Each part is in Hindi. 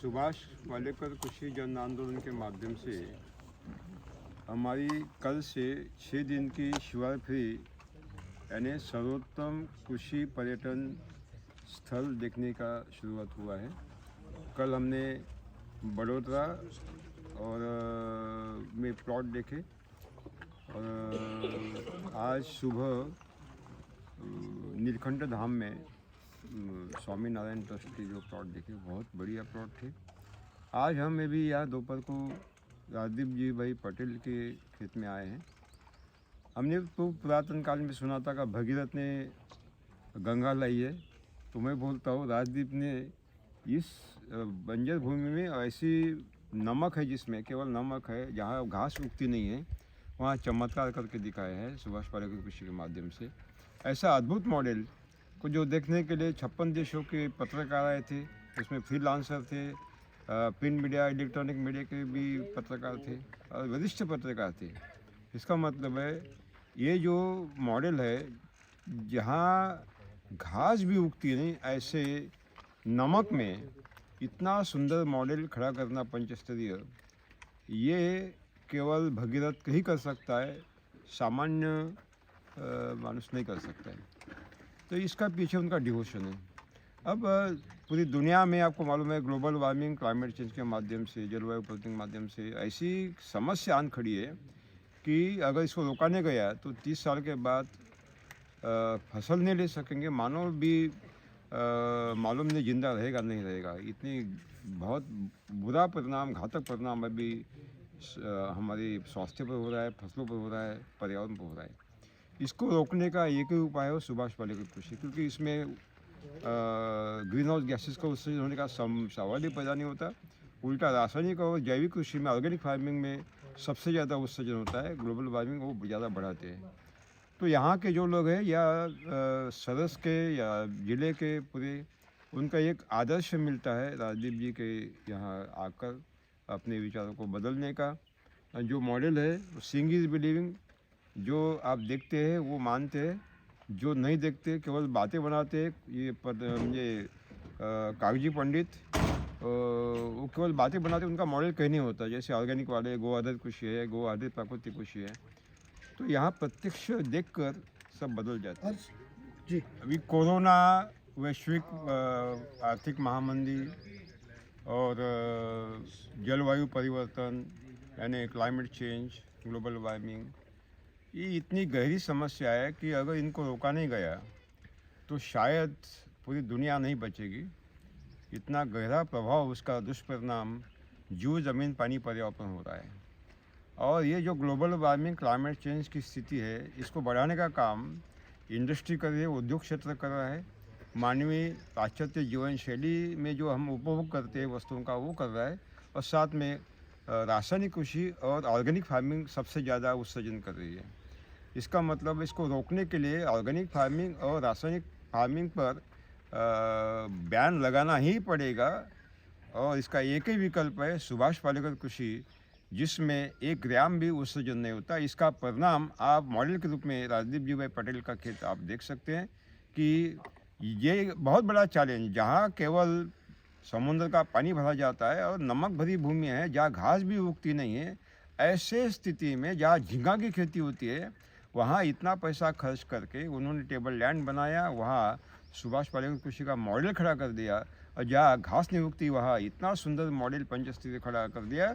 सुभाष पालेकर कृषि जन आंदोलन के माध्यम से हमारी कल से 6 दिन की शिवार फ्री यानी सर्वोत्तम कृषि पर्यटन स्थल देखने का शुरुआत हुआ है। कल हमने बड़ोदरा और में प्लॉट देखे और आज सुबह नीलकंठ धाम में स्वामी नारायण ट्रस्ट के जो प्लॉट देखे बहुत बढ़िया प्लॉट थे। आज हम भी यहाँ दोपहर को राजदीप जी भाई पटेल के खेत में आए हैं। हमने तो पुरातन काल में सुना था कि भगीरथ ने गंगा लाई है, तो मैं बोलता हूँ राजदीप ने इस बंजर भूमि में ऐसी नमक है जिसमें केवल नमक है, जहाँ घास उगती नहीं है, वहाँ चमत्कार करके दिखाया है सुभाष पालेकर कृषि के माध्यम से। ऐसा अद्भुत मॉडल को जो देखने के लिए 56 देशों के पत्रकार आए थे, उसमें फ्रीलांसर थे, प्रिंट मीडिया इलेक्ट्रॉनिक मीडिया के भी पत्रकार थे और वरिष्ठ पत्रकार थे। इसका मतलब है ये जो मॉडल है जहाँ घास भी उगती नहीं, ऐसे नमक में इतना सुंदर मॉडल खड़ा करना पंचस्तरीय, ये केवल भगीरथ ही कर सकता है, सामान्य मानुष नहीं कर सकता है। तो इसका पीछे उनका डिवोशन है। अब पूरी दुनिया में आपको मालूम है ग्लोबल वार्मिंग, क्लाइमेट चेंज के माध्यम से, जलवायु परिवर्तन के माध्यम से ऐसी समस्या आन खड़ी है कि अगर इसको रोकाने गया तो 30 साल के बाद फसल नहीं ले सकेंगे, मानव भी मालूम नहीं जिंदा रहेगा नहीं रहेगा। इतनी बहुत बुरा परिणाम, घातक परिणाम अभी हमारे स्वास्थ्य पर हो रहा है, फसलों पर हो रहा है, पर्यावरण पर हो रहा है। इसको रोकने का एक ही उपाय हो सुभाष पालेकर कृषि, क्योंकि इसमें ग्रीन हाउस गैसेस का उत्सर्जन होने का सवाल ही पैदा नहीं होता। उल्टा रासायनिक और जैविक कृषि में, ऑर्गेनिक फार्मिंग में सबसे ज़्यादा उत्सर्जन होता है, ग्लोबल वार्मिंग वो ज़्यादा बढ़ाते हैं। तो यहाँ के जो लोग हैं या सरस के या ज़िले के पूरे, उनका एक आदर्श मिलता है राजदीप जी के यहाँ आकर अपने विचारों को बदलने का। जो मॉडल है सीइंग इज बिलीविंग, जो आप देखते हैं वो मानते हैं, जो नहीं देखते केवल बातें बनाते हैं। ये कागजी पंडित वो केवल बातें बनाते, उनका मॉडल कहीं नहीं होता। जैसे ऑर्गेनिक वाले गो आधारित कृषि है, गो आधारित प्राकृतिक कृषि है, तो यहाँ प्रत्यक्ष देखकर सब बदल जाता है। जी, अभी कोरोना, वैश्विक आर्थिक महामंदी और जलवायु परिवर्तन यानी क्लाइमेट चेंज, ग्लोबल वार्मिंग, ये इतनी गहरी समस्या है कि अगर इनको रोका नहीं गया तो शायद पूरी दुनिया नहीं बचेगी। इतना गहरा प्रभाव, उसका दुष्परिणाम जीव, ज़मीन, पानी, पर्यावरण पर हो रहा है। और ये जो ग्लोबल वार्मिंग, क्लाइमेट चेंज की स्थिति है, इसको बढ़ाने का काम इंडस्ट्री कर रही है, उद्योग क्षेत्र कर रहा है, मानवीय पाश्चात्य जीवन शैली में जो हम उपभोग करते हैं वस्तुओं का वो कर रहा है, और साथ में रासायनिक कृषि और ऑर्गेनिक फार्मिंग सबसे ज़्यादा उत्सर्जन कर रही है। इसका मतलब इसको रोकने के लिए ऑर्गेनिक फार्मिंग और रासायनिक फार्मिंग पर बैन लगाना ही पड़ेगा। और इसका एक ही विकल्प है सुभाष पालेकर कृषि, जिसमें 1 ग्राम भी उत्सर्जन नहीं होता। इसका परिणाम आप मॉडल के रूप में राजदीप जी भाई पटेल का खेत आप देख सकते हैं कि ये बहुत बड़ा चैलेंज, जहाँ केवल समुद्र का पानी भरा जाता है और नमक भरी भूमि है, जहाँ घास भी उगती नहीं है, ऐसे स्थिति में जहाँ झींगा की खेती होती है, वहाँ इतना पैसा खर्च करके उन्होंने टेबल लैंड बनाया, वहाँ सुभाष पालेकर कृषि का मॉडल खड़ा कर दिया, और जहाँ घास नहीं उगती वहाँ इतना सुंदर मॉडल पंचस्तरीय खड़ा कर दिया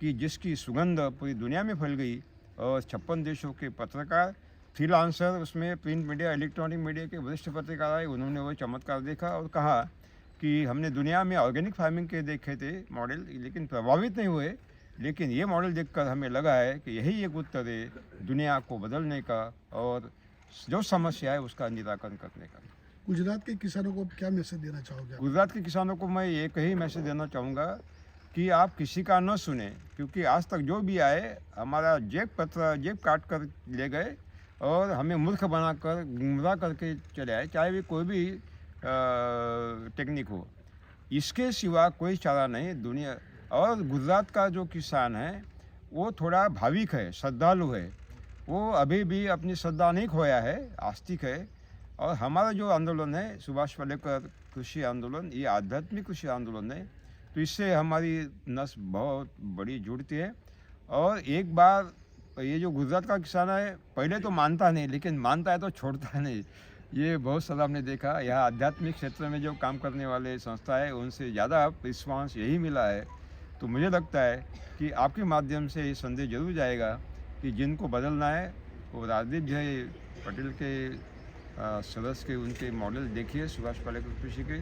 कि जिसकी सुगंध पूरी दुनिया में फैल गई। और 56 देशों के पत्रकार, फ्रीलांसर, उसमें प्रिंट मीडिया इलेक्ट्रॉनिक मीडिया के वरिष्ठ पत्रकार आए, उन्होंने वो चमत्कार देखा और कहा कि हमने दुनिया में ऑर्गेनिक फार्मिंग के देखे थे मॉडल, लेकिन प्रभावित नहीं हुए, लेकिन ये मॉडल देखकर हमें लगा है कि यही एक उत्तर है दुनिया को बदलने का और जो समस्या है उसका निराकरण करने का। गुजरात के किसानों को क्या मैसेज देना चाहोगे? गुजरात के किसानों को मैं एक ही मैसेज देना चाहूँगा कि आप किसी का न सुने, क्योंकि आज तक जो भी आए हमारा जेब काट कर ले गए और हमें मूर्ख बनाकर गुमराह करके चले आए, चाहे भी कोई भी टेक्निक हो। इसके सिवा कोई चारा नहीं दुनिया। और गुजरात का जो किसान है वो थोड़ा भाविक है, श्रद्धालु है, वो अभी भी अपनी श्रद्धा नहीं खोया है, आस्तिक है। और हमारा जो आंदोलन है सुभाष पालेकर कृषि आंदोलन, ये आध्यात्मिक कृषि आंदोलन है। तो इससे हमारी नस बहुत बड़ी जुड़ती है। और एक बार ये जो गुजरात का किसान है पहले तो मानता नहीं, लेकिन मानता है तो छोड़ता नहीं। ये बहुत सारा हमने देखा। यहाँ आध्यात्मिक क्षेत्र में जो काम करने वाले संस्था है उनसे ज़्यादा रिस्पांस यही मिला है। तो मुझे लगता है कि आपके माध्यम से ये संदेश जरूर जाएगा कि जिनको बदलना है वो राजदीप भाई पटेल के सदस्य के उनके मॉडल देखिए, सुभाष पालेकर कृषि के,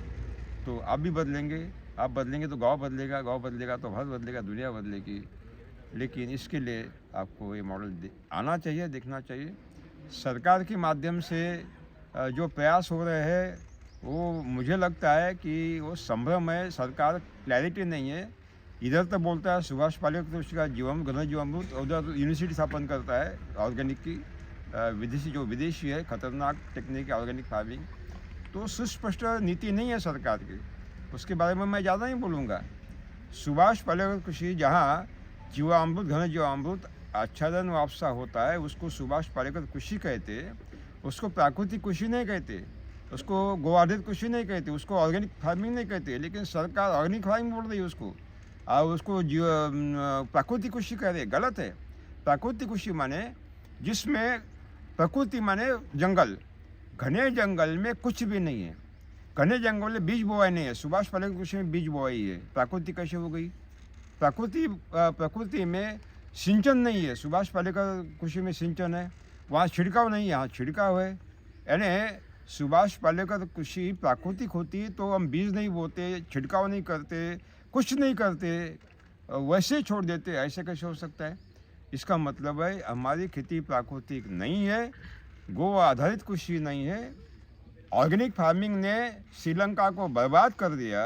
तो आप भी बदलेंगे। आप बदलेंगे तो गांव बदलेगा, गांव बदलेगा तो भारत बदलेगा, दुनिया बदलेगी। लेकिन इसके लिए आपको ये मॉडल आना चाहिए, देखना चाहिए। सरकार के माध्यम से जो प्रयास हो रहे हैं वो मुझे लगता है कि वो संभ्रम है, सरकार क्लैरिटी नहीं है। इधर तो बोलता है सुभाष पालेकर कृषि का जीवामृत, घन जीवामृत, उधर यूनिवर्सिटी स्थापन करता है ऑर्गेनिक की, विदेशी है, खतरनाक टेक्निक ऑर्गेनिक फार्मिंग। तो सुस्पष्ट नीति नहीं है सरकार की, उसके बारे में मैं ज़्यादा नहीं बोलूँगा। सुभाष पालेकर कृषि जहाँ जीवामृत, घन जीवामृत आच्छादन वापसा होता है उसको सुभाष पालेकर कृषि कहते, उसको प्राकृतिक कृषि नहीं कहते, उसको गो आधारित कृषि नहीं कहते, उसको ऑर्गेनिक फार्मिंग नहीं कहते। लेकिन सरकार ऑर्गेनिक फार्मिंग बोल रही है उसको, और उसको प्राकृतिक कृषि कह रहे, गलत है। प्राकृतिक कृषि माने जिसमें प्रकृति माने जंगल, घने जंगल में कुछ भी नहीं है। घने जंगल में बीज बोआई नहीं है, सुभाष पालेकर कृषि में बीज बोआई है। प्राकृतिक कैसे हो गई? प्रकृति में सिंचन नहीं है, सुभाष पालेकर कृषि में सिंचन है, वहाँ छिड़काव नहीं है, यहाँ छिड़काव है। यानी सुभाष पालेकर कृषि प्राकृतिक होती तो हम बीज नहीं बोते, छिड़काव नहीं करते, कुछ नहीं करते, वैसे छोड़ देते। ऐसे कैसे हो सकता है? इसका मतलब है हमारी खेती प्राकृतिक नहीं है, गो आधारित कृषि नहीं है। ऑर्गेनिक फार्मिंग ने श्रीलंका को बर्बाद कर दिया।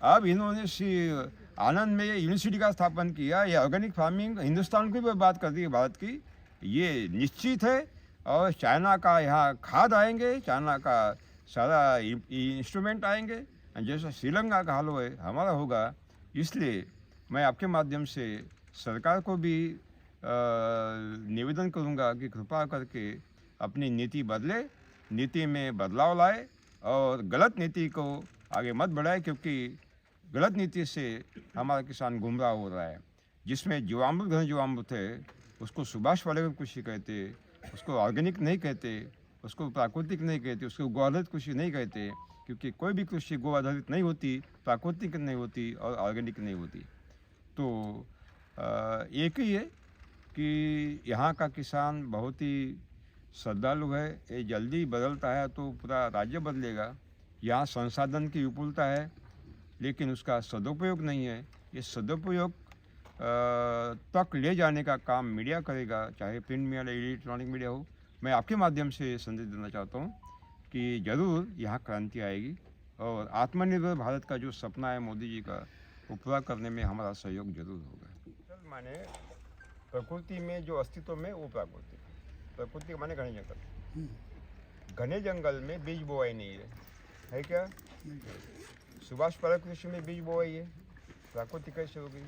अब इन्होंने आनंद में यूनिवर्सिटी का स्थापन किया। ये ऑर्गेनिक फार्मिंग हिंदुस्तान को भी बर्बाद कर दी है, भारत की, ये निश्चित है। और चाइना का यहाँ खाद आएंगे, चाइना का सारा इंस्ट्रूमेंट आएंगे, जैसा श्रीलंका का हाल है हमारा होगा। इसलिए मैं आपके माध्यम से सरकार को भी निवेदन करूंगा कि कृपा करके अपनी नीति बदले, नीति में बदलाव लाए और गलत नीति को आगे मत बढ़ाए, क्योंकि गलत नीति से हमारा किसान गुमराह हो रहा है। जिसमें जीवामृत, घन जीवामृत है उसको सुभाष पालेकर कृषि कहते, उसको ऑर्गेनिक नहीं कहते, उसको प्राकृतिक नहीं कहते, उसको गो आधारित कृषि नहीं कहते, क्योंकि कोई भी कृषि गो आधारित नहीं होती, प्राकृतिक नहीं होती और ऑर्गेनिक नहीं होती। तो एक ही है कि यहाँ का किसान बहुत ही श्रद्धालु है, ये जल्दी बदलता है तो पूरा राज्य बदलेगा। यहाँ संसाधन की विपुलता है लेकिन उसका सदुपयोग नहीं है। ये सदुपयोग तक ले जाने का काम मीडिया करेगा, चाहे प्रिंट मीडिया, इलेक्ट्रॉनिक मीडिया हो। मैं आपके माध्यम से संदेश देना चाहता हूँ कि ज़रूर यहाँ क्रांति आएगी और आत्मनिर्भर भारत का जो सपना है मोदी जी का, वो पूरा करने में हमारा सहयोग जरूर होगा। माने प्रकृति में जो अस्तित्व में वो प्रकृति माने घने जंगल, घने जंगल में बीज बोआई नहीं है क्या? सुभाष पालेकर कृषि में बीज बोआई है, प्राकृतिक कैसे हो गई?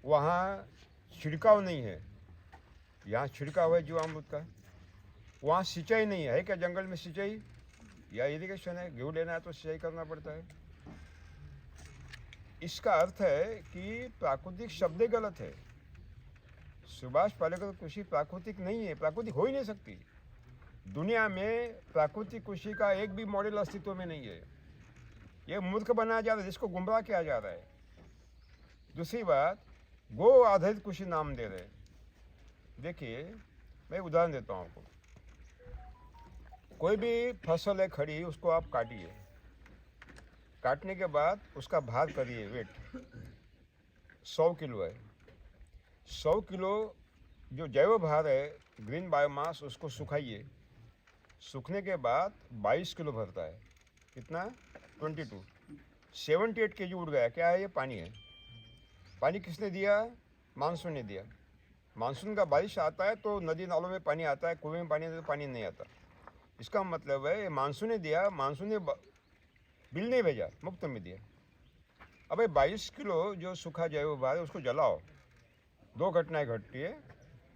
वहाँ छिड़काव नहीं है, यहाँ छिड़काव है जीवामृत का। वहाँ सिंचाई नहीं है क्या? जंगल में सिंचाई या इरिगेशन है, गेहूँ लेना है तो सिंचाई करना पड़ता है। इसका अर्थ है कि प्राकृतिक शब्द गलत है। सुभाष पालेकर कृषि प्राकृतिक नहीं है, प्राकृतिक हो ही नहीं सकती। दुनिया में प्राकृतिक कृषि का एक भी मॉडल अस्तित्व में नहीं है। ये मूर्ख बनाया जा रहा है, जिसको गुमराह किया जा रहा है। दूसरी बात, गो आधारित कृषि नाम दे रहे। देखिए मैं उदाहरण देता हूँ आपको। कोई भी फसल है खड़ी, उसको आप काटिए, काटने के बाद उसका भार करिए, वेट 100 किलो है। 100 किलो जो जैव भार है, ग्रीन बायोमास, उसको सुखाइए। सूखने के बाद 22 किलो भरता है। कितना? 22। 78 केजी उड़ गया। क्या है ये? पानी है। पानी किसने दिया? मानसून ने दिया। मानसून का बारिश आता है तो नदी नालों में पानी आता है, कुएं में पानी नहीं आता। इसका मतलब है मानसून ने दिया, मानसून ने बिल नहीं भेजा, मुफ्त में दिया। अब 22 किलो जो सूखा जैव भार है उसको जलाओ। 2 घटनाएं घटती है।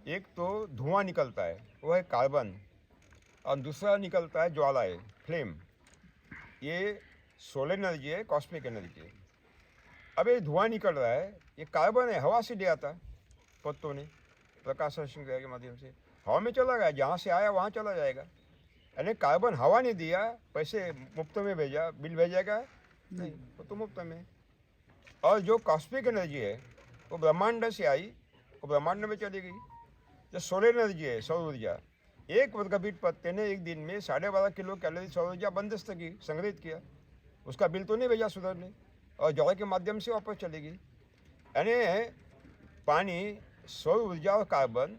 एक तो धुआं निकलता है, वो है कार्बन, और दूसरा निकलता है ज्वाला है, फ्लेम। ये सोलर एनर्जी है, कॉस्मिक एनर्जी है। अब ये धुआं निकल रहा है, ये कार्बन है, हवा से लिया था पत्तों ने प्रकाश संश्लेषण क्रिया के माध्यम से, हवा में चला गया, जहाँ से आया वहाँ चला जाएगा। यानी कार्बन हवा ने दिया, पैसे मुफ्त में भेजा, बिल भेजेगा नहीं, वो तो मुफ्त में। और जो कॉस्मिक एनर्जी है वो ब्रह्मांड से आई, वो ब्रह्मांड में चली गई। जो सोलर एनर्जी है, सौर ऊर्जा, 1 वर्गफीट पत्ते ने एक दिन में 12.5 किलो कैलोरी सौर ऊर्जा बंदिस्त की, संग्रहित किया। उसका बिल तो नहीं भेजा सूरज ने, और जल के माध्यम से वापस चली गई। यानी पानी, सौर ऊर्जा और कार्बन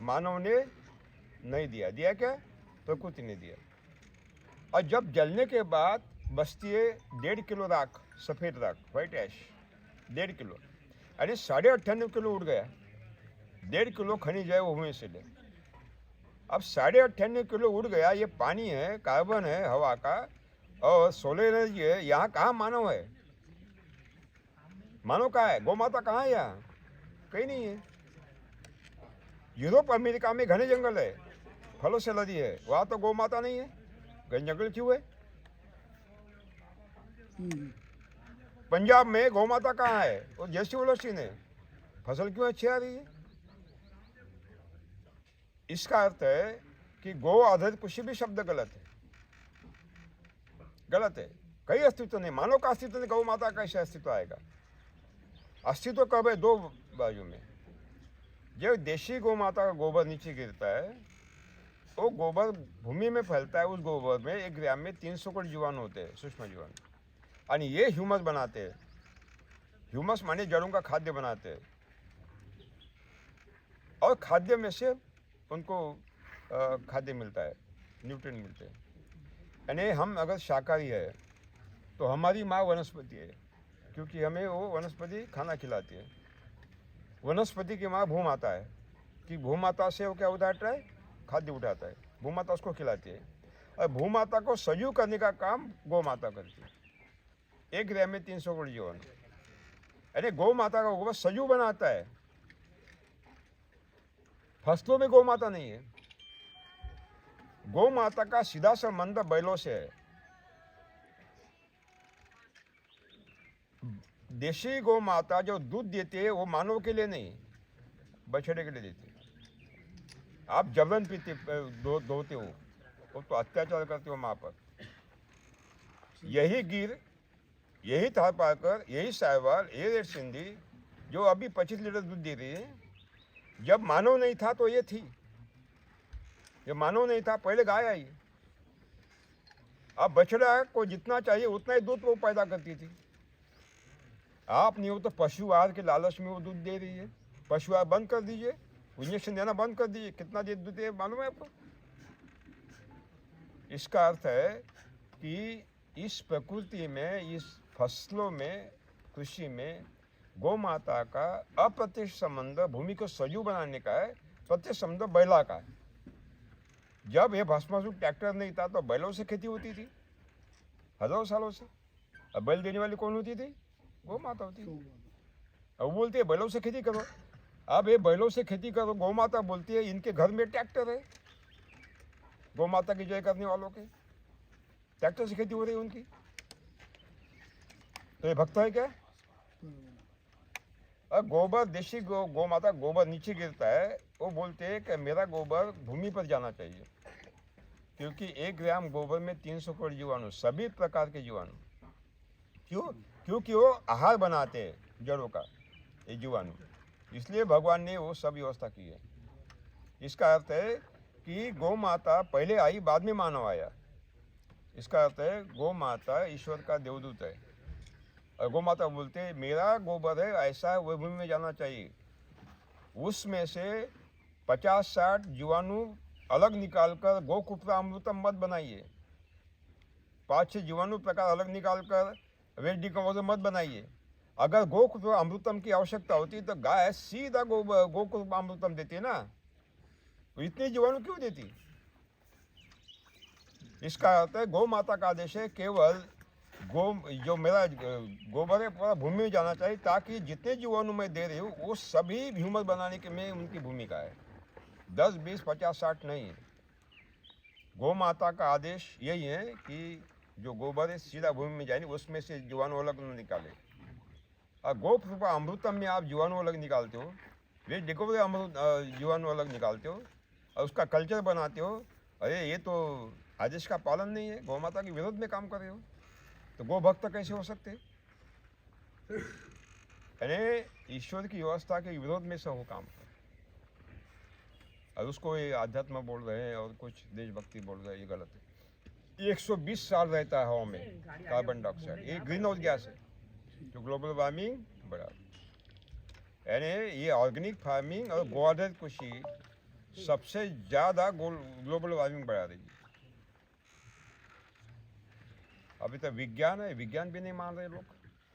मानव ने नहीं दिया, दिया क्या? प्रकृति ने दिया। और जब जलने के बाद बचती है 1.5 किलो राख, सफ़ेद राख, व्हाइट ऐश, 1.5 किलो, यानी 98.5 किलो उड़ गया। 1.5 किलो खनिज है वो भूमि से ले। अब 98.5 किलो उड़ गया। ये पानी है, कार्बन है हवा का, और सोलर एनर्जी है। यहाँ कहाँ मानव है? मानव कहाँ है? गौ माता कहाँ है? यहाँ कहीं नहीं है। यूरोप अमेरिका में घने जंगल है, फलों से लदी है, वहाँ तो गौ माता नहीं है। घने जंगल क्यों है? पंजाब में गौ माता कहाँ है? वो जैसी उलसीन है, फसल क्यों अच्छी आ रही है? इसका अर्थ है कि गौ आधारित किसी भी शब्द गलत है, गलत है। कई अस्तित्व नहीं, मानव का अस्तित्व नहीं, गौ माता का कैसे अस्तित्व आएगा? अस्तित्व कब है? 2 बाजू में। जब देशी गौ माता का गोबर नीचे गिरता है, वो गोबर भूमि में फैलता है। उस गोबर में 1 ग्राम में 300 करोड़ जीवाणु होते हैं, सूक्ष्म जीवाणु, और ये ह्यूमस बनाते हैं। ह्यूमस माने जड़ों का खाद्य बनाते हैं, और खाद्य में से उनको खाद्य मिलता है, न्यूट्रिएंट मिलते हैं। यानी हम अगर शाकाहारी है तो हमारी माँ वनस्पति है, क्योंकि हमें वो वनस्पति खाना खिलाती है। वनस्पति की माँ भूमाता है, कि भूमाता से वो क्या उठाता है? खाद्य उठाता है। भूमाता उसको खिलाती है, और भूमाता को सजीव करने का काम गौ माता करती है। 1 ग्राम में 300 करोड़ जीवाणु, यानी गौ माता का गोबर सजीव बनाता है। फसलों में गौ माता नहीं है। गौ माता का सीधा संबंध बैलों से है। देशी गौ माता जो दूध देती है वो मानव के लिए नहीं, बछड़े के लिए देती है। आप जबरन पीते धोते हो, वो तो अत्याचार करते हो माँ पर। यही गिर, यही थारपारकर, यही साहिवाल, ये रेड सिंधी जो अभी 25 लीटर दूध दे रही है, जब मानव नहीं था तो ये थी। जब मानव नहीं था पहले गाय आई। अब बछड़ा को जितना चाहिए उतना ही दूध वो पैदा करती थी। आप नहीं हो तो पशु आहार के लालच में वो दूध दे रही है। पशु आहार बंद कर दीजिए, इंजेक्शन देना बंद कर दीजिए, कितना दूध दे मालूम है आपको? इसका अर्थ है कि इस प्रकृति में, इस फसलों में, कृषि में गौ माता का अप्रत्यक्ष संबंध भूमि को सजीव बनाने का है, प्रत्यक्ष संबंध बैला का है। जब ये भस्मासुर ट्रैक्टर नहीं था तो बैलों से खेती होती थी हजारों सालों से। अब बैल देने वाली कौन होती थी? गौ माता होती थी। अब बोलती है बैलों से खेती करो। अब ये बैलों से खेती करो, गौ माता बोलती है इनके घर में ट्रैक्टर है। गौ माता की जय करने वालों के ट्रैक्टर से खेती हो रही है उनकी, तो ये भक्त है क्या? अब गोबर, देशी गौ माता गोबर नीचे गिरता है, वो बोलते हैं कि मेरा गोबर भूमि पर जाना चाहिए, क्योंकि 1 ग्राम गोबर में 300 करोड़ जीवाणु, सभी प्रकार के जीवाणु। क्यों? क्योंकि वो आहार बनाते हैं जड़ों का, ये जीवाणु, इसलिए भगवान ने वो सब व्यवस्था की है। इसका अर्थ है कि गौ माता पहले आई, बाद में मानव आया। इसका अर्थ है गौ माता ईश्वर का देवदूत है। और गौ माता बोलते हैं मेरा गोबर है ऐसा है, वह भूमि में जाना चाहिए। उसमें से 50-60 जीवाणु अलग निकालकर गोकुप्रा अमृतम मत बनाइए। 5-6 जीवाणु प्रकार अलग निकालकर वेस्ट डिकम्पोजर मत बनाइए। अगर गोकुप्रा अमृतम की आवश्यकता होती तो गाय सीधा गोकुप्रा अमृतम देती ना, तो इतने जीवाणु क्यों देती? इसका अर्थ है गौ माता का आदेश है केवल जो मेरा गोबर है पूरा भूमि में जाना चाहिए, ताकि जितने जीवाणु मैं दे रही हूँ वो सभी ह्यूमस बनाने के में उनकी भूमिका है। 10, 20, 50, 60 नहीं। गौ माता का आदेश यही है कि जो गोबर है सीधा भूमि में जाए, उसमें से जीवाणु अलग न निकाले। और गोप्र अमृतम में आप जीवाणु अलग निकालते हो, वेजिटेबल अमृत जीवाणु अलग निकालते हो और उसका कल्चर बनाते हो। अरे ये तो आदेश का पालन नहीं है, गौ माता के विरोध में काम कर रहे हो, तो गो भक्त कैसे हो सकते? यानी ईश्वर की व्यवस्था के विरोध में से वो काम कर, और उसको ये आध्यात्म बोल रहे हैं और कुछ देशभक्ति बोल रहे हैं, ये गलत है। 120 साल रहता है हवा में कार्बन डाइऑक्साइड, ये ग्रीन हाउस गैस है जो ग्लोबल वार्मिंग बढ़ा। यानी ये ऑर्गेनिक फार्मिंग और गो आधारित कृषि सबसे ज़्यादा ग्लोबल वार्मिंग बढ़ा रही है। अभी तक विज्ञान है, विज्ञान भी नहीं मान रहे लोग।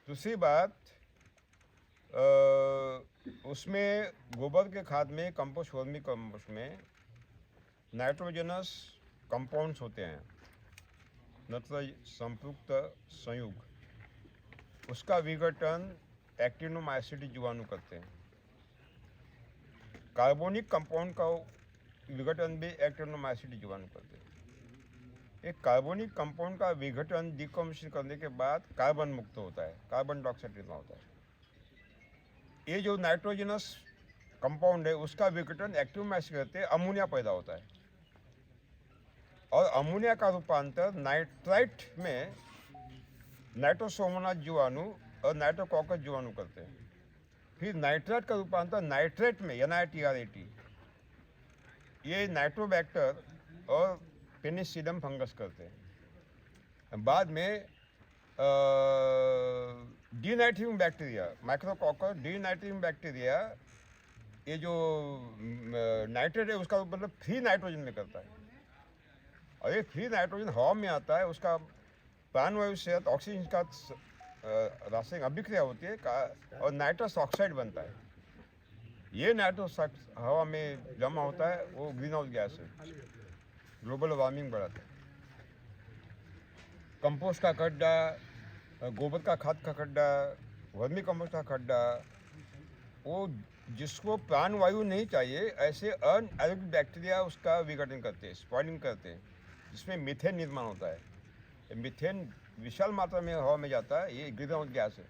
दूसरी बात, उसमें गोबर के खाद में कंपोस्ट, वर्मी कंपोस्ट में नाइट्रोजनस कंपाउंड्स होते हैं, नत्र संपृक्त संयुग, उसका विघटन एक्टिनोमाइसीटी जीवाणु करते हैं। कार्बोनिक कंपाउंड का विघटन भी एक्टिनोमाइसीटी जीवाणु करते हैं। एक कार्बोनिक कंपाउंड का विघटन डिकम्पोजिशन करने के बाद कार्बन मुक्त होता है, कार्बन डाइऑक्साइड कितना होता है। ये जो नाइट्रोजनस कंपाउंड है उसका विघटन एक्टिनोमाइसीटी करते हैं, अमोनिया पैदा होता है और अमोनिया का रूपांतर नाइट्राइट में नाइट्रोसोमोनास जीवाणु और नाइट्रोकॉकस जीवाणु करते हैं। फिर नाइट्रेट का रूपांतर नाइट्रेट में NITRAT, ये नाइट्रोबैक्टर और पेनिसिलियम फंगस करते हैं। बाद में डीनाइट्रियम बैक्टीरिया, माइक्रोकॉकस डीनाइट्रियम बैक्टीरिया, ये जो नाइट्रेट है उसका मतलब फ्री नाइट्रोजन में करता है, और ये फ्री नाइट्रोजन हवा में आता है, उसका प्राणवायु से ऑक्सीजन का रासायनिक अभिक्रिया होती है और नाइट्रस ऑक्साइड बनता है। ये नाइट्रस हवा में जमा होता है, वो ग्रीन हाउस गैस है, ग्लोबल वार्मिंग बढ़ाता है। कंपोस्ट का खड्डा, गोबर का खाद का खड्डा, वर्मी कंपोस्ट का खड्डा, वो जिसको प्राणवायु नहीं चाहिए ऐसे अनएरोबिक बैक्टीरिया उसका विघटन करते हैं, स्पॉइलिंग करते हैं, जिसमें मीथेन निर्माण होता है। मीथेन विशाल मात्रा में हवा में जाता है, ये ग्रीन हाउस गैस है,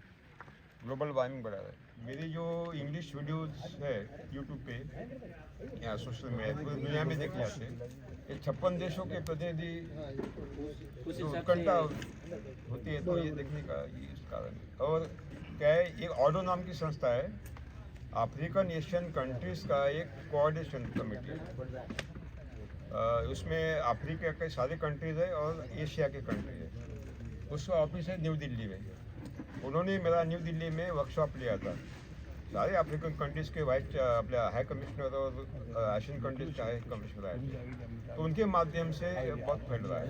ग्लोबल वार्मिंग बढ़ा रहा है। मेरी जो इंग्लिश वीडियोस है यूट्यूब पे या सोशल मीडिया, पूरी दुनिया में देखे जाते हैं। ये 56 देशों के प्रतिनिधि जो उत्कंठा होती है, तो ये देखने का ये इस कारण है। और क्या है, एक ऑडो नाम की संस्था है, अफ्रीकन एशियन कंट्रीज़ का एक कोऑर्डिनेशन कमेटी है। उसमें अफ्रीका के सारे कंट्रीज़ है और एशिया के कंट्री है। उसका ऑफिस है न्यू दिल्ली में। उन्होंने मेरा न्यू दिल्ली में वर्कशॉप लिया था, सारे अफ्रीकन कंट्रीज़ के अपने हाई कमिश्नर और एशियन कंट्रीज़ के हाई कमिश्नर आए थे, तो उनके माध्यम से बहुत फैल रहा है।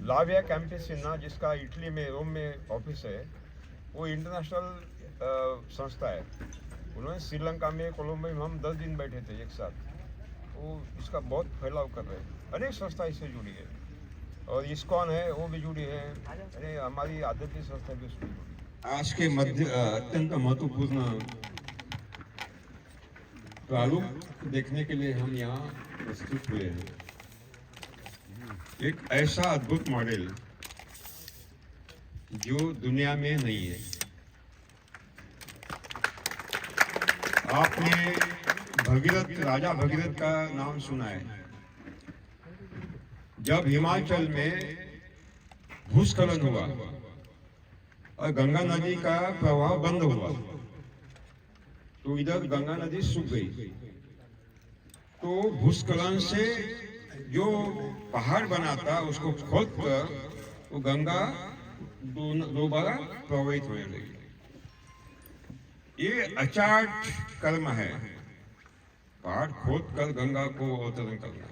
लाविया कैंपेसिना, जिसका इटली में रोम में ऑफिस है, वो इंटरनेशनल संस्था है। उन्होंने श्रीलंका में, कोलंबो में हम 10 दिन बैठे थे एक साथ, वो इसका बहुत फैलाव कर रहे हैं। अनेक संस्था इससे जुड़ी है और इस्कॉन है वो भी जुड़ी है, अरे हमारी आध्यात्मिक संस्था भी उसमें जुड़ी है। आज के मध्य अत्यंत महत्वपूर्ण प्रारूप देखने के लिए हम यहाँ प्रस्तुत हुए हैं। एक ऐसा अद्भुत मॉडल जो दुनिया में नहीं है। आपने भगीरथ, राजा भगीरथ का नाम सुना है। जब हिमाचल में भूस्खलन हुआ और गंगा नदी का प्रवाह बंद हुआ, तो इधर गंगा नदी सूख गई। तो भूस्खलन से जो पहाड़ बना था उसको खोद कर वो गंगा दोबारा प्रवाहित होने लगी। ये अचाट कर्म है, पहाड़ खोद कर गंगा को अवतरण करना।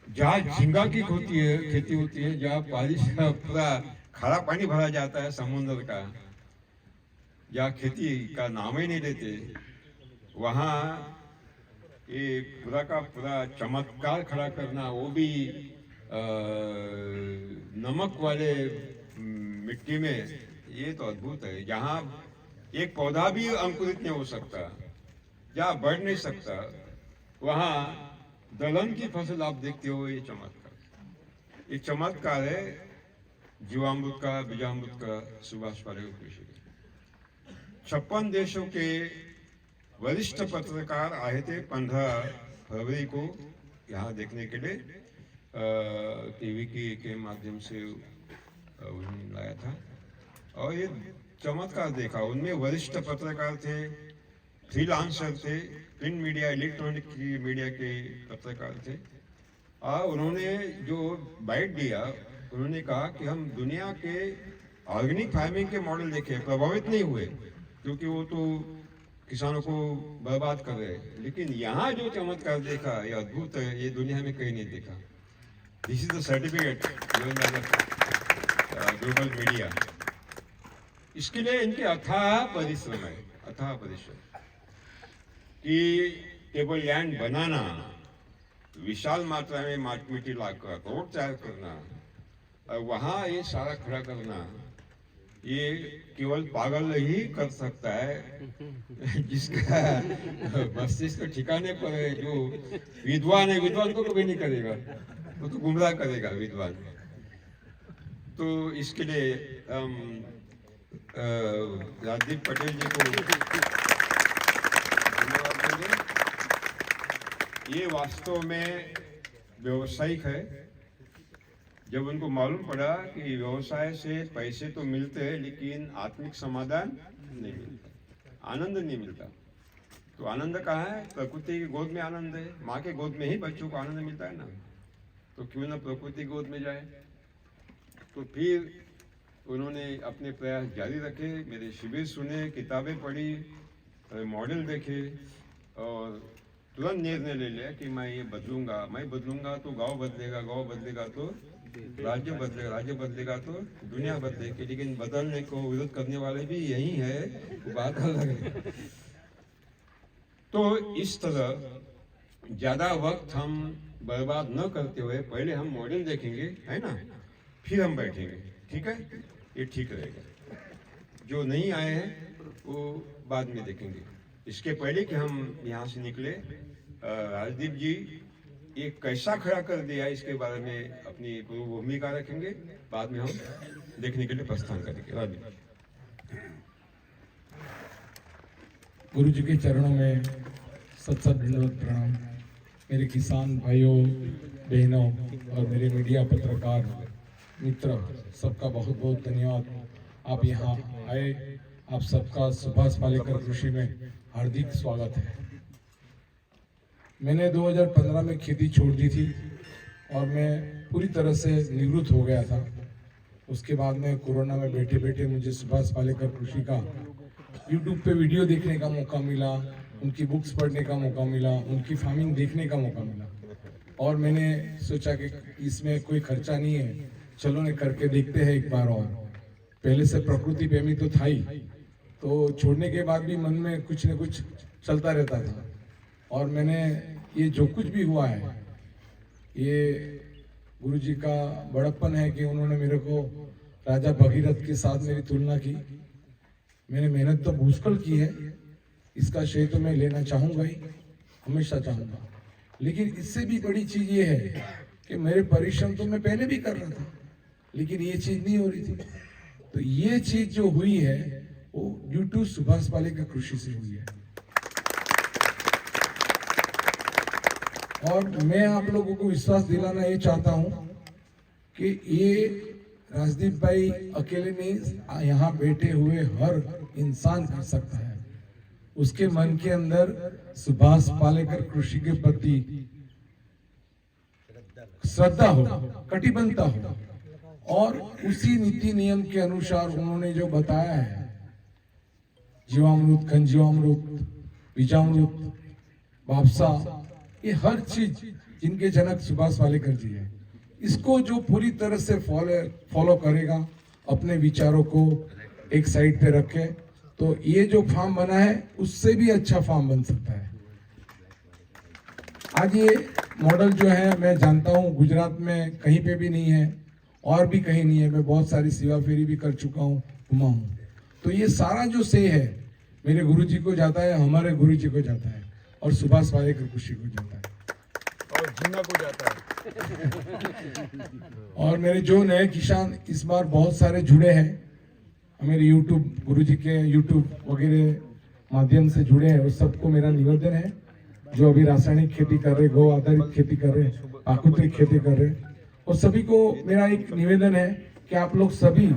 जहाँ झींगा की खेती होती है, जहाँ बारिश का पूरा खारा पानी भरा जाता है समुद्र का, जहाँ खेती का नाम ही नहीं लेते, वहाँ ये पूरा का पूरा चमत्कार खड़ा करना, वो भी नमक वाले मिट्टी में, ये तो अद्भुत है। जहाँ एक पौधा भी अंकुरित नहीं हो सकता, जहाँ बढ़ नहीं सकता, वहाँ दलहन की फसल आप देखते हो। ये चमत्कार, ये चमत्कार है जीवामृत का, बीजामृत का, सुभाष पालेकर कृषि का। 56 देशों के वरिष्ठ पत्रकार आए थे 15 फरवरी को यहाँ देखने के लिए। टीवी के माध्यम से उन्हें लाया था और ये चमत्कार देखा। उनमें वरिष्ठ पत्रकार थे, फ्रीलांसर थे, प्रिंट मीडिया, इलेक्ट्रॉनिक मीडिया के पत्रकार थे। और उन्होंने जो बाइट दिया, उन्होंने कहा कि हम दुनिया के ऑर्गेनिक फार्मिंग के मॉडल देखे, प्रभावित नहीं हुए क्योंकि वो तो किसानों को बर्बाद कर रहे हैं, लेकिन यहाँ जो चमत्कार देखा ये अद्भुत है, ये दुनिया में कहीं नहीं देखा। This is the certificate global media. इसके लिए इनके अथाह परिश्रम है, अथाह परिश्रम कि टेबल लैंड बनाना, विशाल मात्रा में मिट्टी लाकर रोड तैयार करना और वहाँ ये सारा खड़ा करना, ये केवल पागल ही कर सकता है जिसका मस्तिष्क ठिकाने पर है। जो विद्वान है, विद्वान को कभी नहीं करेगा, वो तो गुमराह करेगा विद्वान। तो इसके लिए हम राजदीप पटेल जी को धन्यवाद देंगे। ये वास्तव में व्यवसायिक है। जब उनको मालूम पड़ा कि व्यवसाय से पैसे तो मिलते हैं लेकिन आत्मिक समाधान नहीं मिलता, आनंद नहीं मिलता, तो आनंद कहाँ है? प्रकृति की गोद में आनंद है। माँ के गोद में ही बच्चों को आनंद मिलता है ना, तो क्यों ना प्रकृति गोद में जाए। तो फिर उन्होंने अपने प्रयास जारी रखे, मेरे शिविर सुने, किताबें पढ़ी, मॉडल देखे और तुरंत निर्णय ले लिया कि मैं ये बदलूंगा। मैं बदलूंगा तो गांव बदलेगा, गांव बदलेगा तो राज्य बदलेगा, राज्य बदलेगा तो दुनिया बदलेगी। लेकिन बदलने को विरोध करने वाले भी यही है, बात अलग है। तो इस तरह ज्यादा वक्त हम बर्बाद न करते हुए पहले हम मॉडल देखेंगे, है ना, फिर हम बैठेंगे। ठीक है, ये ठीक रहेगा। जो नहीं आए हैं वो बाद में देखेंगे। इसके पहले कि हम यहाँ से निकले, राजदीप जी ये कैसा खड़ा कर दिया इसके बारे में अपनी भूमिका रखेंगे, बाद में हम देखने के लिए प्रस्थान करेंगे। राजदीप गुरु जी के चरणों में सत दंडवत प्रणाम। मेरे किसान भाइयों बहनों और मेरे मीडिया पत्रकार मित्र सबका बहुत बहुत धन्यवाद। आप यहाँ आए, आप सबका सुभाष पालेकर कृषि में हार्दिक स्वागत है। मैंने 2015 में खेती छोड़ दी थी और मैं पूरी तरह से निवृत्त हो गया था। उसके बाद में कोरोना में बैठे बैठे मुझे सुभाष पालेकर कृषि का यूट्यूब पे वीडियो देखने का मौका मिला, उनकी बुक्स पढ़ने का मौका मिला, उनकी फार्मिंग देखने का मौका मिला और मैंने सोचा कि इसमें कोई खर्चा नहीं है, चलो ने करके देखते हैं एक बार। और पहले से प्रकृति प्रेमी तो था ही, तो छोड़ने के बाद भी मन में कुछ न कुछ चलता रहता था। और मैंने ये जो कुछ भी हुआ है, ये गुरुजी का बड़प्पन है कि उन्होंने मेरे को राजा भगीरथ के साथ मेरी तुलना की। मैंने मेहनत तो मुश्किल की है, इसका श्रेय तो मैं लेना चाहूँगा ही, हमेशा चाहूँगा। लेकिन इससे भी बड़ी चीज़ ये है कि मेरे परिश्रम तो मैं पहले भी कर रहा था, लेकिन ये चीज़ नहीं हो रही थी। तो ये चीज़ जो हुई है वो ड्यू टू सुभाष पालेकर कृषि से हुई है। और मैं आप लोगों को विश्वास दिलाना ये चाहता हूँ कि ये राजदीप भाई अकेले नहीं, यहाँ बैठे हुए हर इंसान कर सकता है। उसके मन के अंदर सुभाष पालेकर कृषि के प्रति श्रद्धा हो, कटिबद्धता हो और उसी नीति नियम के अनुसार उन्होंने जो बताया है, जीवामृत, घनजीवामृत, बीजामृत, वापसा, ये हर चीज जिनके जनक सुभाष पालेकर जी है, इसको जो पूरी तरह से फॉलो करेगा, अपने विचारों को एक साइड पे रखे, तो ये जो फार्म बना है उससे भी अच्छा फार्म बन सकता है। आज ये मॉडल जो है मैं जानता हूँ गुजरात में कहीं पे भी नहीं है और भी कहीं नहीं है। मैं बहुत सारी सेवा फेरी भी कर चुका हूँ, घुमा हूँ। तो ये सारा जो श्रेय है मेरे गुरुजी को जाता है, हमारे गुरुजी को जाता है और सुभाष पालेकर कृषि को जाता है और झींगा को जाता है। और मेरे जो नए किसान इस बार बहुत सारे जुड़े हैं, मेरे यूट्यूब गुरुजी के यूट्यूब वगैरह माध्यम से जुड़े हैं उस सबको मेरा निवेदन है, जो अभी रासायनिक खेती कर रहे, गौ आधारित खेती कर रहे, प्राकृतिक खेती कर रहे, और सभी को मेरा एक निवेदन है कि आप लोग सभी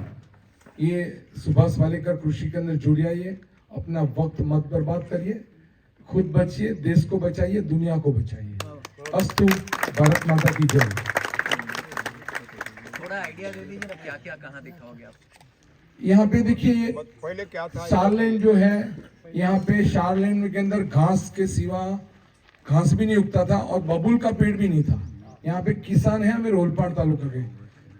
ये सुभाष पालेकर कृषि के अंदर जुड़ जाइए, अपना वक्त मत बर्बाद करिए, खुद बचिए, देश को बचाइए, दुनिया को बचाइए। अस्तु, भारत माता की जय। थोड़ा आइडिया दे दीजिए ना, क्या क्या कहाँ दिखाओगे आप? यहाँ पे देखिए, पहले क्या था, शारलेन जो है, यहाँ पे शारलेन के अंदर घास के सिवा घास भी नहीं उगता था और बबूल का पेड़ भी नहीं था। यहाँ पे किसान है हमें रोलपाड़ तालुका के,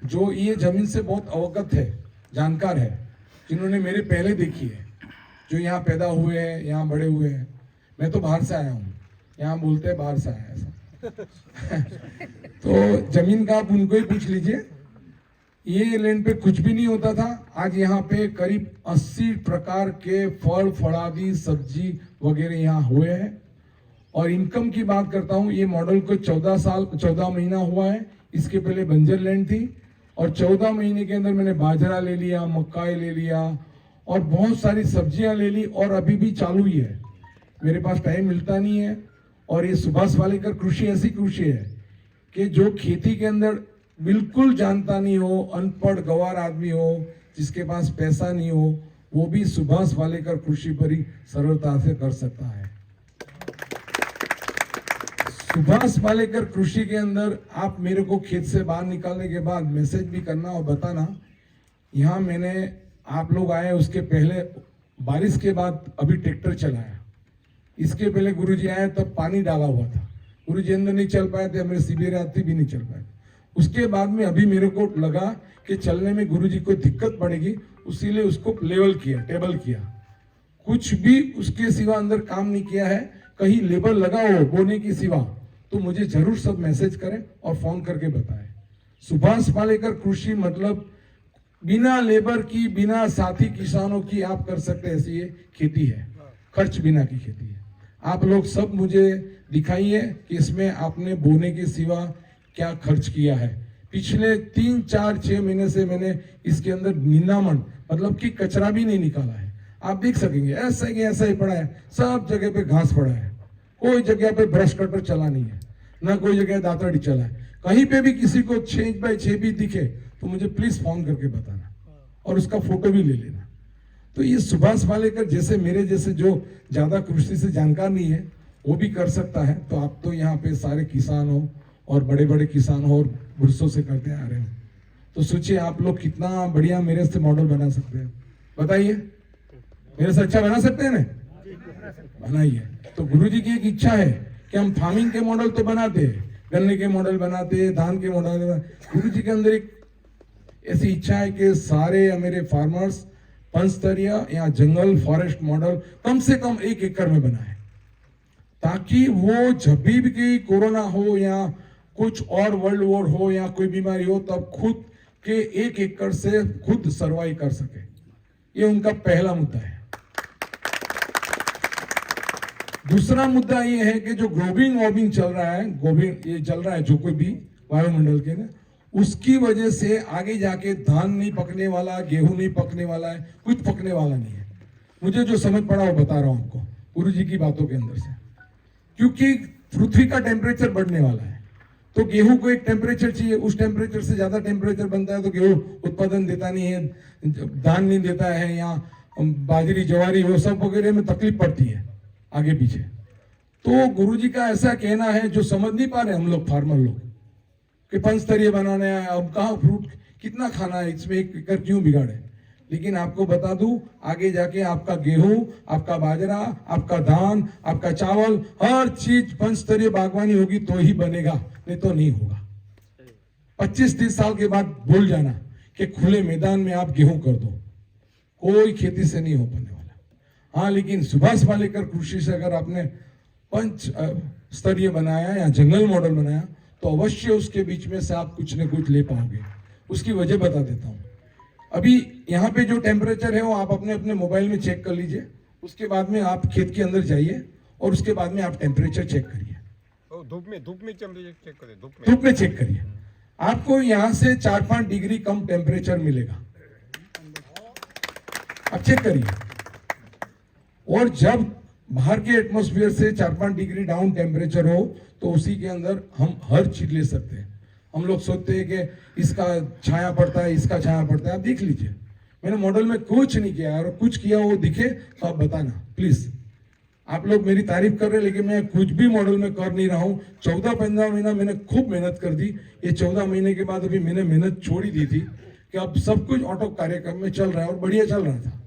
जो ये जमीन से बहुत अवगत है, जानकार है, जिन्होंने मेरे पहले देखी है, जो यहाँ पैदा हुए हैं, यहाँ बड़े हुए हैं। मैं तो बाहर से आया हूँ, यहाँ बोलते हैं बाहर से आया ऐसा। तो जमीन का आप उनको ही पूछ लीजिए। ये लैंड पे कुछ भी नहीं होता था, आज यहाँ पे करीब 80 प्रकार के फल, फलादी, सब्जी वगैरह यहाँ हुए हैं। और इनकम की बात करता हूँ, ये मॉडल को 14 महीना हुआ है। इसके पहले बंजर लैंड थी और 14 महीने के अंदर मैंने बाजरा ले लिया, मक्काई ले लिया और बहुत सारी सब्जियां ले ली, और अभी भी चालू ही है। मेरे पास टाइम मिलता नहीं है। और ये सुभाष पालेकर कृषि ऐसी कृषि है कि जो खेती के अंदर बिल्कुल जानता नहीं हो, अनपढ़ गवार आदमी हो, जिसके पास पैसा नहीं हो, वो भी सुभाष पालेकर कृषि पर ही सरलता से कर सकता है। सुभाष पालेकर कृषि के अंदर आप मेरे को खेत से बाहर निकालने के बाद मैसेज भी करना और बताना। यहाँ मैंने, आप लोग आए उसके पहले बारिश के बाद अभी ट्रैक्टर चलाया, इसके पहले गुरुजी आए तब पानी डाला हुआ था, गुरुजी अंदर नहीं चल पाए थे, मेरे शिविर यात्री भी नहीं चल पाए। उसके बाद में अभी मेरे को लगा कि चलने में गुरुजी को दिक्कत पड़ेगी, इसीलिए उसको लेवल किया, टेबल किया। कुछ भी उसके सिवा अंदर काम नहीं किया है। कहीं लेबल लगा हो बोने की सिवा तो मुझे जरूर सब मैसेज करें और फोन करके बताएं। सुभाष पालेकर कृषि मतलब बिना लेबर की, बिना साथी किसानों की आप कर सकते ऐसी ये खेती है, खर्च बिना की खेती है। आप लोग सब मुझे दिखाइए कि इसमें आपने बोने के सिवा क्या खर्च किया है। पिछले 3, 4, 6 महीने से मैंने इसके अंदर निंदामण मतलब कि कचरा भी नहीं निकाला है। आप देख सकेंगे ऐसा ही पड़ा है, सब जगह पे घास पड़ा है, कोई जगह पे ब्रश कटर चला नहीं है, ना कोई जगह दातरडी चला है। कहीं पे भी किसी को 6x6 भी दिखे तो मुझे प्लीज फोन करके बताना और उसका फोटो भी ले लेना। तो ये सुभाष पालेकर जैसे मेरे जैसे जो ज्यादा कृषि से जानकार नहीं है वो भी कर सकता है। तो आप तो यहाँ पे सारे किसान हो और बड़े बड़े किसान हो और वर्षों से करते आ रहे हो, तो सोचिए आप लोग कितना बढ़िया मेरे से मॉडल बना सकते हैं। बताइए, मेरे से अच्छा बना सकते हैं ना? बनाइए। तो गुरुजी की एक इच्छा है कि हम फार्मिंग के मॉडल तो बनाते हैं, गन्ने के मॉडल बनाते हैं, धान के मॉडल। गुरुजी के अंदर एक ऐसी इच्छा है कि सारे मेरे फार्मर्स पंचस्तरीय या जंगल फॉरेस्ट मॉडल कम से कम 1 एकड़ में बनाए, ताकि वो जब भी कोरोना हो या कुछ और वर्ल्ड वॉर हो या कोई बीमारी हो तब खुद के 1 एकड़ से खुद सर्वाइव कर सके। ये उनका पहला मुद्दा है। दूसरा मुद्दा ये है कि जो ग्लोबल वार्मिंग चल रहा है, जो कोई भी वायुमंडल के ना, उसकी वजह से आगे जाके धान नहीं पकने वाला, गेहूं नहीं पकने वाला है, कुछ पकने वाला नहीं है। मुझे जो समझ पड़ा वो बता रहा हूं आपको गुरुजी की बातों के अंदर से। क्योंकि पृथ्वी का टेम्परेचर बढ़ने वाला है, तो गेहूं को एक टेम्परेचर चाहिए, उस टेम्परेचर से ज्यादा टेम्परेचर बनता है तो गेहूं उत्पादन देता नहीं है, धान नहीं देता है, या बाजरी ज्वारी वो सब वगैरह में तकलीफ पड़ती है आगे पीछे। तो गुरुजी का ऐसा कहना है जो समझ नहीं पा रहे हम लोग फार्मर लोग कि पंचस्तरीय बनाना है, अब कहाँ फ्रूट कितना खाना है, इसमें 1 एकड़ क्यों बिगाड़े। लेकिन आपको बता दूं, आगे जाके आपका गेहूं, आपका बाजरा, आपका धान, आपका चावल, हर चीज पंचस्तरीय बागवानी होगी तो ही बनेगा, नहीं तो नहीं होगा। 25-30 साल के बाद भूल जाना कि खुले मैदान में आप गेहूं कर दो, कोई खेती से नहीं हो पाने वाला। हाँ, लेकिन सुभाष पालेकर कृषि से अगर आपने पंच स्तरीय बनाया या जंगल मॉडल बनाया तो अवश्य उसके बीच में से आप कुछ न कुछ ले पाओगे। उसकी वजह बता देता हूं। अभी यहाँ पे जो टेम्परेचर है वो आप अपने अपने मोबाइल में चेक कर लीजिए, उसके बाद में आप खेत के अंदर जाइए और उसके बाद में आप टेम्परेचर चेक करिए। धूप में चेक करें, धूप में चेक करिए, आपको यहाँ से 4-5 डिग्री कम टेम्परेचर मिलेगा। आप चेक करिए। और जब बाहर के एटमॉस्फेयर से 4-5 डिग्री डाउन टेम्परेचर हो तो उसी के अंदर हम हर चीज ले सकते हैं। हम लोग सोचते हैं कि इसका छाया पड़ता है, इसका छाया पड़ता है। आप देख लीजिए, मैंने मॉडल में कुछ नहीं किया, और कुछ किया वो दिखे तो आप बताना प्लीज। आप लोग मेरी तारीफ कर रहे हैं, लेकिन मैं कुछ भी मॉडल में कर नहीं रहा हूँ। 14-15 महीना मैंने खूब मेहनत कर दी। ये 14 महीने के बाद अभी मैंने मेहनत छोड़ी दी थी कि अब सब कुछ ऑटो कार्यक्रम में चल रहा है और बढ़िया चल रहा था।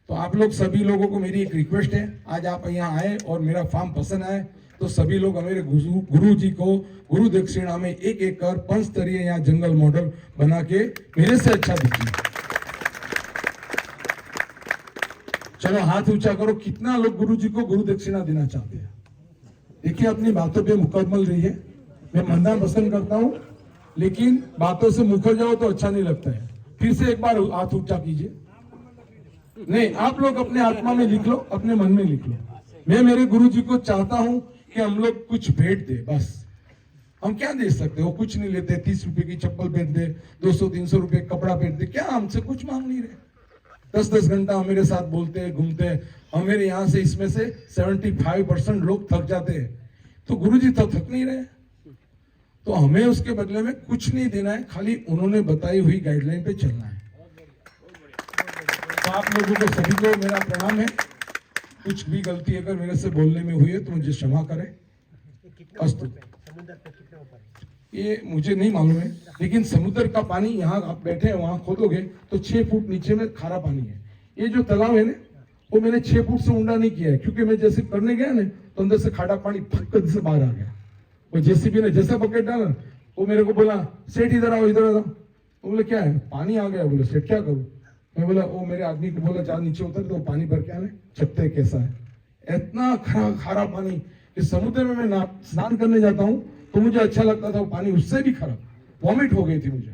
तो आप लोग सभी लोगों को मेरी एक रिक्वेस्ट है, आज आप यहाँ आए और मेरा फार्म पसंद आए तो सभी लोग मेरे गुरु जी को गुरु दक्षिणा में एक कर पंचस्तरीय यहाँ जंगल मॉडल बना के मेरे से अच्छा दीजिए। चलो हाथ ऊंचा करो, कितना लोग गुरु जी को गुरु दक्षिणा देना चाहते हैं? देखिए, अपनी बातों पे मुकम्मल रही है। मैं मनना पसंद करता हूँ, लेकिन बातों से मुकर जाओ तो अच्छा नहीं लगता है। फिर से एक बार हाथ ऊंचा कीजिए। नहीं, आप लोग अपने आत्मा में लिख लो, अपने मन में लिख लो। मैं मेरे गुरु जी को चाहता हूं कि हम लोग कुछ भेंट दे। बस हम क्या दे सकते हो? कुछ नहीं लेते। 30 रुपए की चप्पल पहन दे, 200-300 रुपए कपड़ा पहन दे, क्या हमसे कुछ मांग नहीं रहे? 10-10 घंटा हमारे साथ बोलते हैं, घूमते हैं। हमारे यहाँ से इसमें से 75% लोग थक जाते हैं, तो गुरु जी तो थक नहीं रहे। तो हमें उसके बदले में कुछ नहीं देना है, खाली उन्होंने बताई हुई गाइडलाइन पे चलना है। तो आप लोगों को सभी को मेरा प्रणाम है। कुछ भी गलती अगर मेरे से बोलने में हुई है तो मुझे क्षमा करें। अस्तु। ये मुझे नहीं मालूम है, लेकिन समुद्र का पानी, यहाँ आप बैठे हैं वहां खोदोगे तो 6 फुट नीचे में खारा पानी है। ये जो तालाब है ना, वो मैंने 6 फुट से ऊंडा नहीं किया है, क्योंकि मैं जैसे करने गया ना तो अंदर से खारा पानी फटक से बाहर आ गया। वो जेसीबी ने जैसा बकेट डाला, वो मेरे को बोला, सेठ इधर आओ, इधर आओ। वो बोले क्या है? पानी आ गया। बोले सेठ क्या करूं? मैं बोला, वो मेरे आदमी को बोला, चार नीचे उतर तो पानी भर के आने, चखते कैसा है। इतना खारा पानी, इस समुद्र में मैं स्नान करने जाता हूँ तो मुझे अच्छा लगता था, वो पानी उससे भी खराब, वॉमिट हो गई थी मुझे,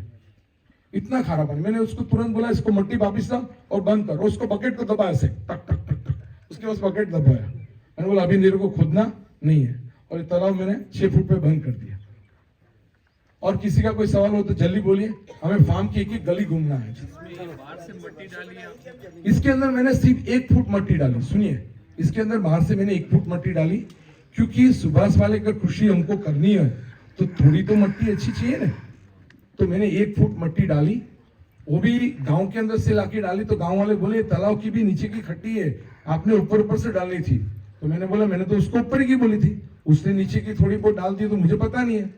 इतना खारा पानी। मैंने उसको तुरंत बोला, इसको मट्टी वापिस ला और बंद कर। उसको बकेट को दबाया से टक टक टक टक, उसके बाद बकेट दबाया। मैंने बोला अभी मेरे को खोदना नहीं है, और ये तालाब मैंने 6 फुट पे बंद कर दिया। और किसी का कोई सवाल हो तो जल्दी बोलिए। हमें फार्म की एक गली घूमना है। इसके अंदर मैंने सिर्फ 1 फुट मट्टी डाली। सुनिए, इसके अंदर बाहर से मैंने 1 फुट मट्टी डाली, क्योंकि सुभाष पालेकर कृषि हमको करनी है तो थोड़ी तो मट्टी अच्छी चाहिए ना। तो मैंने 1 फुट मट्टी डाली, वो भी गांव के अंदर से लाके डाली। तो गांव वाले बोले तालाब की भी नीचे की खट्टी है, आपने ऊपर से डालनी थी। तो मैंने बोला, मैंने तो उसको ऊपर की बोली थी, उसने नीचे की थोड़ी बहुत डाल दी, तो मुझे पता नहीं है।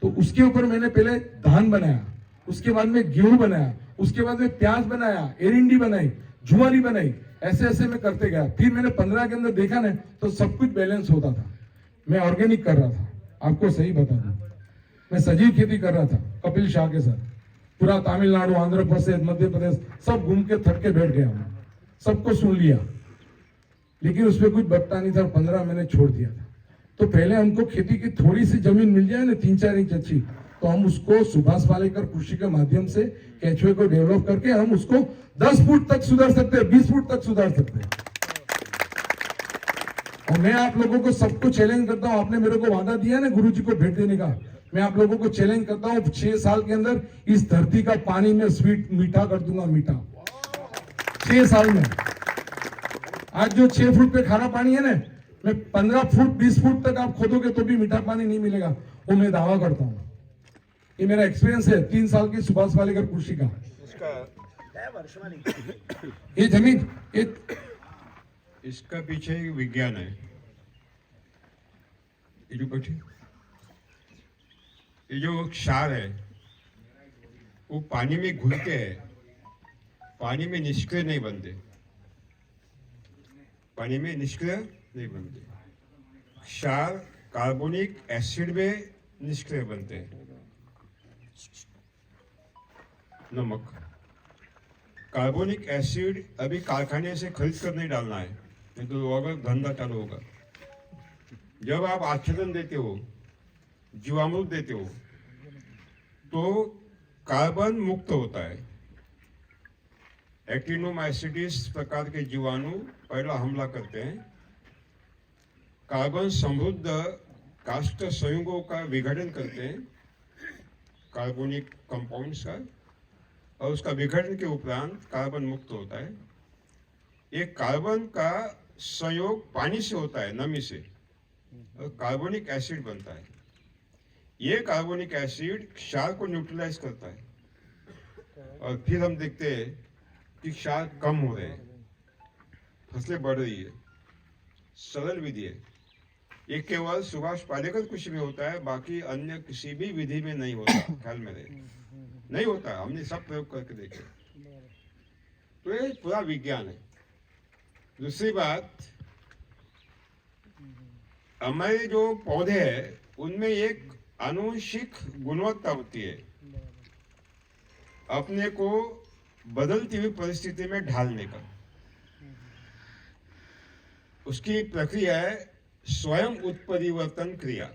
तो उसके ऊपर मैंने पहले धान बनाया, उसके बाद में गेहूं बनाया, उसके बाद में प्याज बनाया, एरिंडी बनाई, जुआरी बनाई, ऐसे ऐसे मैं करते गया। फिर मैंने 15 के अंदर देखा ना तो सब कुछ बैलेंस होता था। मैं ऑर्गेनिक कर रहा था, आपको सही बता दूं, मैं सजीव खेती कर रहा था कपिल शाह के साथ। पूरा तमिलनाडु, आंध्र प्रदेश, मध्य प्रदेश सब घूम के थक के बैठ गया हूं, सबको सुन लिया, लेकिन उसमें कुछ बचता नहीं था। 15 मैंने छोड़ दिया था। तो पहले हमको खेती की थोड़ी सी जमीन मिल जाए ना, 3-4 इंच अच्छी, तो हम उसको सुभाष पालेकर कृषि के माध्यम से केचुए को डेवलप करके हम उसको 10 फुट तक सुधार सकते हैं, 20 फुट तक सुधार सकते हैं। और मैं आप लोगों को सबको चैलेंज करता हूं, आपने मेरे को वादा दिया ना गुरुजी को भेंट देने का, मैं आप लोगों को चैलेंज करता हूं 6 साल के अंदर इस धरती का पानी में स्वीट मीठा कर दूंगा, मीठा 6 साल में। आज जो 6 फुट पे खारा पानी है ना, मैं 15 फुट 20 फुट तक आप खोदोगे तो भी मीठा पानी नहीं मिलेगा, वो मैं दावा करता हूं। ये मेरा एक्सपीरियंस है 3 साल की सुभाष पालेकर कृषि का। ये जमीन इसका पीछे एक विज्ञान है। ये जो बैठे, ये जो क्षार है वो पानी में घुलते हैं, पानी में निष्क्रिय नहीं बनते, पानी में निष्क्रिय नहीं बनते। क्षार कार्बोनिक एसिड में निष्क्रिय बनते हैं। नमक, कार्बोनिक एसिड अभी कारखाने से खरीद कर नहीं डालना है, नहीं तो अगर धंधा चालू होगा। जब आप आच्छादन देते हो, जीवामृत देते हो, तो कार्बन मुक्त होता है। एक्टिनोमाइसिटिस प्रकार के जीवाणु पहला हमला करते हैं, कार्बन समृद्ध काष्ठ संयुगों का विघटन करते हैं, कार्बोनिक कंपाउंड्स का, और उसका विघटन के उपरांत कार्बन मुक्त होता है। एक कार्बन का संयोग पानी से होता है, नमी से, और कार्बोनिक एसिड बनता है। ये कार्बोनिक एसिड क्षार को न्यूट्रलाइज करता है और फिर हम देखते हैं कि क्षार कम हो रहे हैं, फसलें बढ़ रही है। सरल विधि है। ये केवल सुभाष पालेकर कृषि में होता है, बाकी अन्य किसी भी विधि में नहीं होता। ख्याल में रहे, नहीं होता। हमने सब प्रयोग करके देखे। तो ये पूरा विज्ञान है। दूसरी बात, हमारे जो पौधे हैं उनमें एक आनुवंशिक गुणवत्ता होती है, अपने को बदलती हुई परिस्थिति में ढालने का। उसकी प्रक्रिया है स्वयं उत्परिवर्तन क्रिया,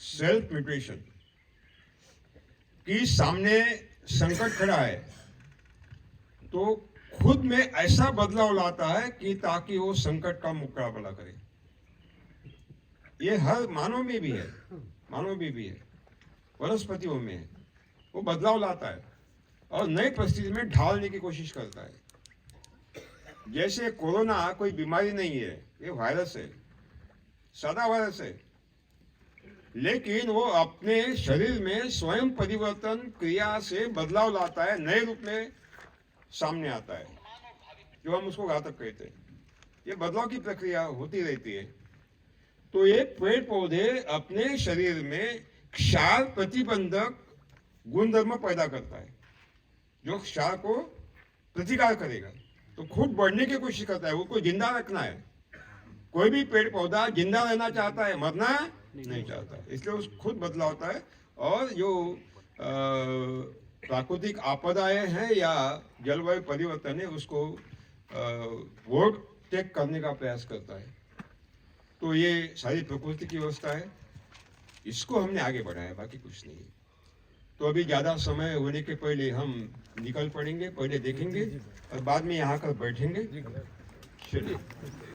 सेल्फ म्यूटेशन। कि सामने संकट खड़ा है तो खुद में ऐसा बदलाव लाता है कि ताकि वो संकट का मुकाबला करे। ये हर मानव में भी है, मानव में भी है, वनस्पतियों में है। वो बदलाव लाता है और नई परिस्थिति में ढालने की कोशिश करता है। जैसे कोरोना कोई बीमारी नहीं है, ये वायरस है, सादा वायरस है, लेकिन वो अपने शरीर में स्वयं परिवर्तन क्रिया से बदलाव लाता है, नए रूप में सामने आता है, जो हम उसको घातक कहते हैं। ये बदलाव की प्रक्रिया होती रहती है। तो ये पेड़ पौधे अपने शरीर में क्षार प्रतिबंधक गुणधर्म पैदा करता है, जो क्षार को प्रतिकार करेगा। तो खुद बढ़ने की कोशिश करता है, वो को जिंदा रखना है। कोई भी पेड़ पौधा जिंदा रहना चाहता है, मरना नहीं चाहता, इसलिए उस खुद बदलाव होता है। और जो प्राकृतिक आपदाएं हैं या जलवायु परिवर्तन है, उसको ओवरटेक करने का प्रयास करता है। तो ये सारी प्रकृति की व्यवस्था है, इसको हमने आगे बढ़ाया, बाकी कुछ नहीं है। तो अभी ज़्यादा समय होने के पहले हम निकल पड़ेंगे, पहले देखेंगे और बाद में यहाँ कर बैठेंगे। चलिए।